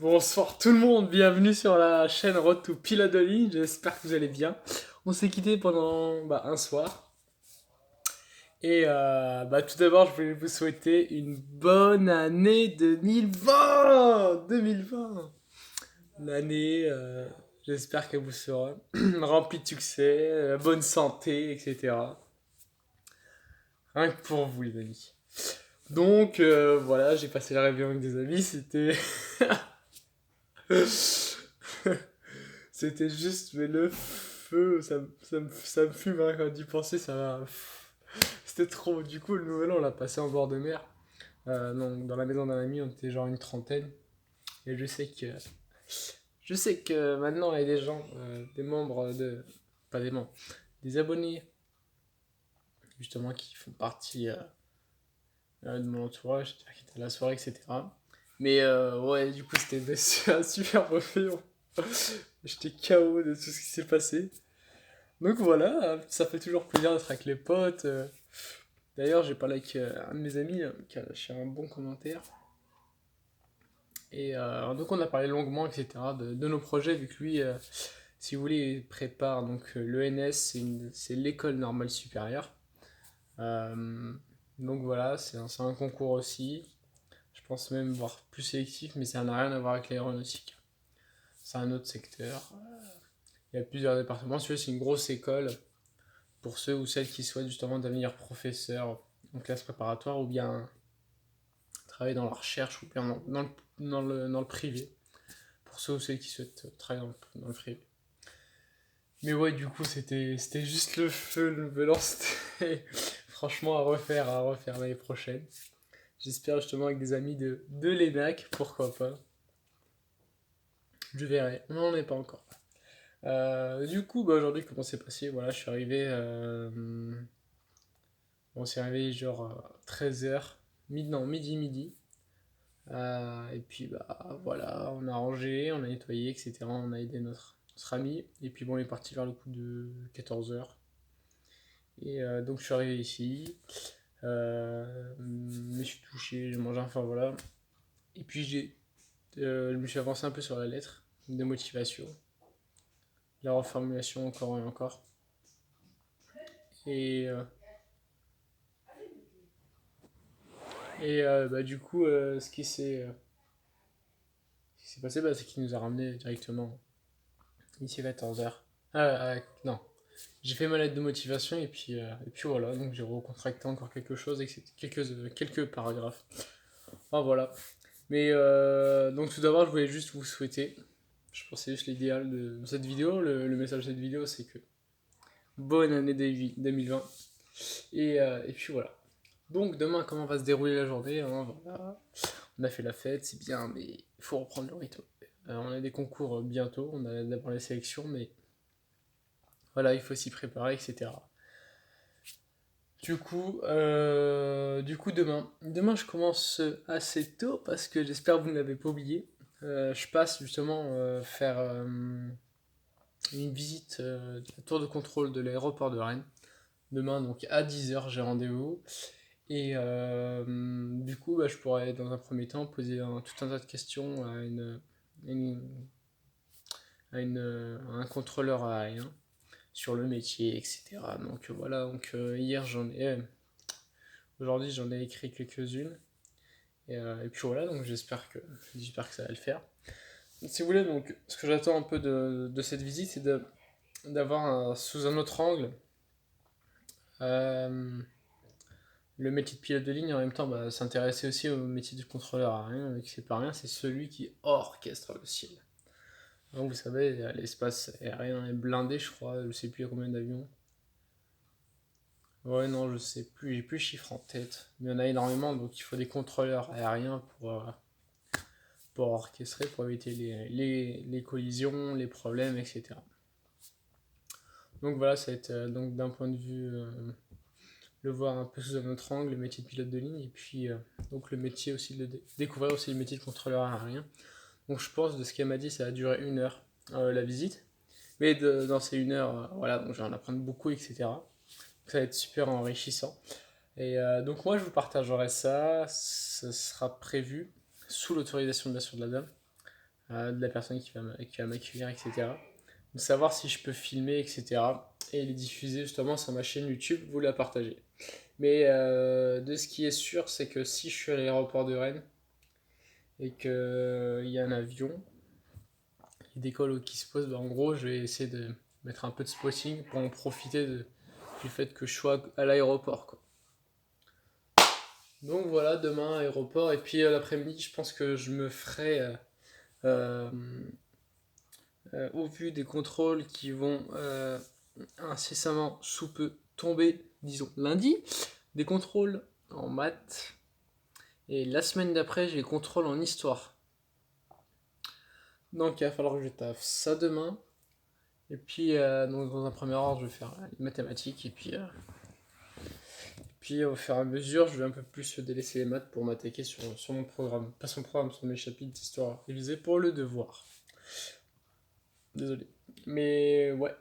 Bonsoir tout le monde, bienvenue sur la chaîne Road to Pilote de ligne, j'espère que vous allez bien. On s'est quitté pendant un soir. Et tout d'abord, je voulais vous souhaiter une bonne année 2020. 2020. L'année, j'espère qu'elle vous sera remplie de succès, bonne santé, etc. Rien que pour vous les amis. Donc voilà, j'ai passé la réveillon avec des amis, c'était... C'était juste, mais le feu, ça me fume hein, quand d'y penser, ça va. C'était trop. Du coup, le nouvel an, on l'a passé en bord de mer. Donc, dans la maison d'un ami, on était genre une trentaine. Et je sais que maintenant, il y a des gens, des membres de. Pas des membres, des abonnés, justement, qui font partie de mon entourage, c'est-à-dire qui étaient à la soirée, etc. Mais ouais, du coup, c'était un super réveillon. J'étais KO de tout ce qui s'est passé. Donc voilà, ça fait toujours plaisir d'être avec les potes. D'ailleurs, j'ai parlé avec un de mes amis qui a lâché un bon commentaire. Et donc on a parlé longuement, etc., de nos projets, vu que lui, si vous voulez, il prépare donc l'ENS, c'est l'école normale supérieure. Euh, donc voilà, c'est un concours aussi. Je pense même voir plus sélectif, mais ça n'a rien à voir avec l'aéronautique. C'est un autre secteur. Il y a plusieurs départements. Celui-là, c'est une grosse école pour ceux ou celles qui souhaitent justement devenir professeur en classe préparatoire ou bien travailler dans la recherche ou bien dans le privé. Pour ceux ou celles qui souhaitent travailler dans le privé. Mais ouais, du coup, c'était juste le feu, le nouvel an. C'était franchement à refaire l'année prochaine. J'espère justement avec des amis de l'ENAC, pourquoi pas. Je verrai, on n'en est pas encore. Du coup, aujourd'hui, comment c'est passé? Voilà, je suis arrivé. On s'est réveillé genre 13h, non, midi. Et puis voilà, on a rangé, on a nettoyé, etc. On a aidé notre ami. Et puis bon, on est parti vers le coup de 14h. Et donc je suis arrivé ici. Je me suis touché, j'ai mangé, enfin voilà. Et puis je me suis avancé un peu sur la lettre de motivation. La reformulation encore et encore. Et, euh, du coup, ce qui s'est passé, c'est qu'il nous a ramené directement ici à 14h. Non, j'ai fait ma lettre de motivation et puis voilà, donc j'ai recontracté encore quelque chose, quelques paragraphes. Ah voilà. Mais donc tout d'abord, je voulais juste vous souhaiter, je pense que c'est juste l'idéal de cette vidéo, le message de cette vidéo, c'est que bonne année 2020. Et puis voilà. Donc demain, comment va se dérouler la journée hein, voilà. On a fait la fête, c'est bien, mais il faut reprendre le rythme. On a des concours bientôt, on a d'abord les sélections, mais voilà, il faut s'y préparer, etc. Du coup, demain, je commence assez tôt parce que j'espère que vous ne l'avez pas oublié. Je passe justement faire une visite de la tour de contrôle de l'aéroport de Rennes. Demain, donc à 10h, j'ai rendez-vous. Et du coup, je pourrais dans un premier temps poser tout un tas de questions une- à un contrôleur aérien sur le métier, etc. Donc voilà, donc hier aujourd'hui j'en ai écrit quelques-unes. Et puis voilà, donc j'espère que ça va le faire. Si vous voulez, donc ce que j'attends un peu de cette visite, c'est d'avoir sous un autre angle euh, le métier de pilote de ligne, en même temps s'intéresser aussi au métier de contrôleur aérien, mais que c'est pas rien, c'est celui qui orchestre le ciel. Donc vous savez, l'espace aérien est blindé, je crois, je sais plus il y a combien d'avions. Ouais, non, je sais plus, j'ai plus le chiffre en tête. Mais il y en a énormément, donc il faut des contrôleurs aériens pour orchestrer, pour éviter les collisions, les problèmes, etc. Donc voilà, ça va être donc d'un point de vue, le voir un peu sous un autre angle, le métier de pilote de ligne, et puis donc le métier aussi, découvrir aussi le métier de contrôleur aérien. Donc je pense, de ce qu'elle m'a dit, ça va durer 1 heure la visite. Mais dans ces 1 heure, voilà, donc je vais en apprendre beaucoup, etc. Ça va être super enrichissant. Et donc moi je vous partagerai ça, ce sera prévu sous l'autorisation bien sûr de la dame, de la personne qui va m'accueillir, etc. De savoir si je peux filmer, etc. Et les diffuser justement sur ma chaîne YouTube, vous la partagez. Mais de ce qui est sûr, c'est que si je suis à l'aéroport de Rennes et qu'il y a un avion qui décolle ou qui se pose, en gros, je vais essayer de mettre un peu de spotting pour en profiter du fait que je sois à l'aéroport, quoi. Donc voilà, demain aéroport, et puis l'après-midi, je pense que je me ferai, euh, au vu des contrôles qui vont incessamment sous peu tomber, disons lundi, des contrôles en maths, et la semaine d'après, j'ai les contrôles en histoire. Donc il va falloir que je taffe ça demain. Et puis donc, dans un premier ordre, je vais faire les mathématiques. Et puis au fur et à mesure, je vais un peu plus délaisser les maths pour m'attaquer sur mon programme. Pas son programme, sur mes chapitres d'histoire révisés pour le devoir. Désolé. Mais ouais,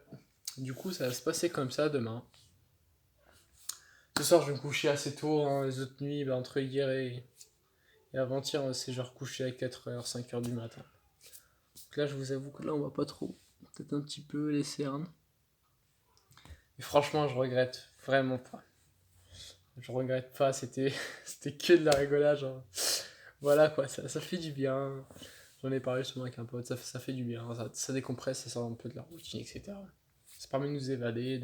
du coup, ça va se passer comme ça demain. Ce soir, je vais me coucher assez tôt. Hein. Les autres nuits, entre hier et avant-hier, c'est genre couché à 4h, 5h du matin. Donc là, je vous avoue que là, on va pas trop. Peut-être un petit peu les cernes. Et franchement, je regrette vraiment pas. Je regrette pas, c'était que de la rigolade. Genre. Voilà quoi, ça fait du bien. J'en ai parlé justement avec un pote, ça fait du bien. Ça décompresse, ça sort un peu de la routine, etc. Ça permet de nous évader.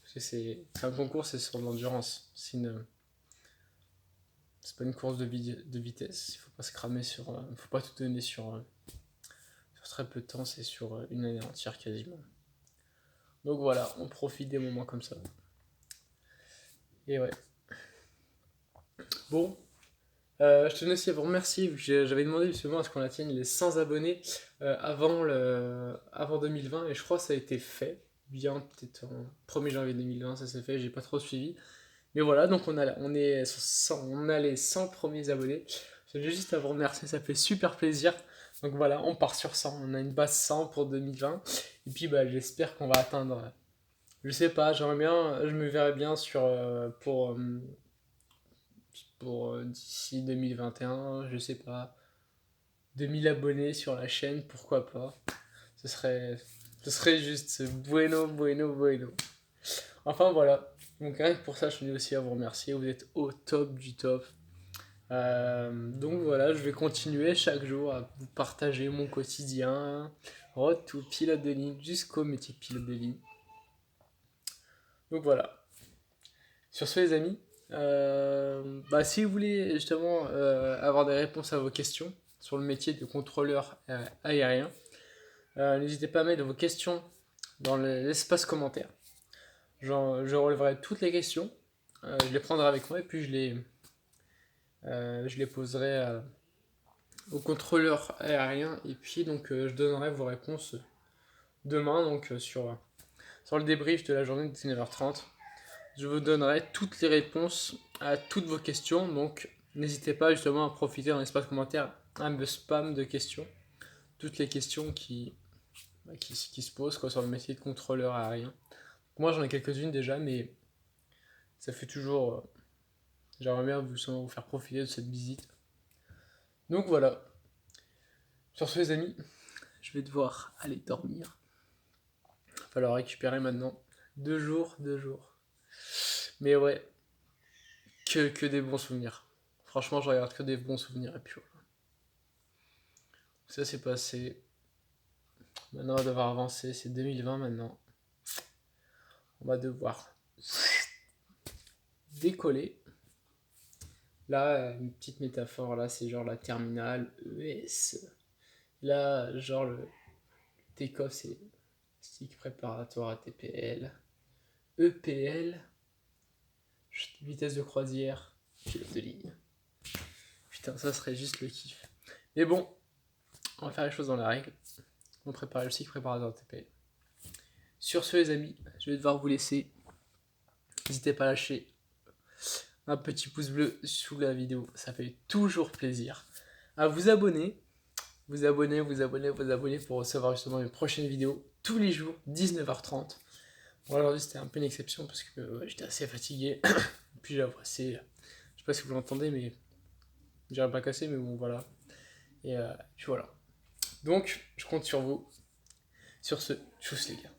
Parce que c'est un concours, c'est sur de l'endurance. C'est pas une course de vitesse. Il faut pas se cramer faut pas tout donner sur très peu de temps, c'est sur une année entière quasiment. Donc voilà, on profite des moments comme ça. Et ouais. Bon, je tenais aussi à vous remercier. J'avais demandé justement à ce qu'on atteigne les 100 abonnés avant 2020 et je crois que ça a été fait. Bien, peut-être en 1er janvier 2020, ça s'est fait, j'ai pas trop suivi. Mais voilà, donc on a les 100 premiers abonnés. J'ai juste à vous remercier, ça fait super plaisir. Donc voilà, on part sur 100, on a une base 100 pour 2020. Et puis j'espère qu'on va atteindre, je sais pas, j'aimerais bien, je me verrais bien pour d'ici 2021, je sais pas, 2000 abonnés sur la chaîne, pourquoi pas. Ce serait, ce serait juste bueno, bueno, bueno. Enfin voilà, donc rien que pour ça, je tenais aussi à vous remercier, vous êtes au top du top. Donc voilà, je vais continuer chaque jour à vous partager mon quotidien, road to pilote de ligne jusqu'au métier de pilote de ligne. Donc voilà. Sur ce les amis, si vous voulez justement avoir des réponses à vos questions sur le métier de contrôleur aérien, n'hésitez pas à mettre vos questions dans l'espace commentaire. Je relèverai toutes les questions, je les prendrai avec moi et puis je les poserai au contrôleur aérien et puis donc je donnerai vos réponses demain donc sur le débrief de la journée de 19h30. Je vous donnerai toutes les réponses à toutes vos questions, donc n'hésitez pas justement à profiter dans l'espace commentaire à me spam de questions, toutes les questions qui se posent sur le métier de contrôleur aérien. Moi j'en ai quelques-unes déjà, mais ça fait toujours... j'aimerais bien vous faire profiter de cette visite. Donc voilà. Sur ce les amis, je vais devoir aller dormir. Il va falloir récupérer maintenant 2 jours. Mais ouais, que des bons souvenirs. Franchement, je regarde que des bons souvenirs. Et puis voilà. Ça s'est passé. Maintenant, on va devoir avancer. C'est 2020 maintenant. On va devoir décoller. Là, une petite métaphore, là, c'est genre la terminale ES. Là, genre le take-off, c'est stick préparatoire à TPL. EPL, vitesse de croisière, pilote de ligne. Putain, ça serait juste le kiff. Mais bon, on va faire les choses dans la règle. On prépare le cycle préparatoire TPL. Sur ce, les amis, je vais devoir vous laisser. N'hésitez pas à lâcher un petit pouce bleu sous la vidéo, ça fait toujours plaisir. À vous abonner pour recevoir justement mes prochaines vidéos tous les jours, 19h30. Bon, aujourd'hui c'était un peu une exception parce que j'étais assez fatigué. Puis la voix c'est... Je sais pas si vous l'entendez, mais j'irai pas casser, mais bon voilà. Et puis voilà. Donc, je compte sur vous. Sur ce, tchuss les gars.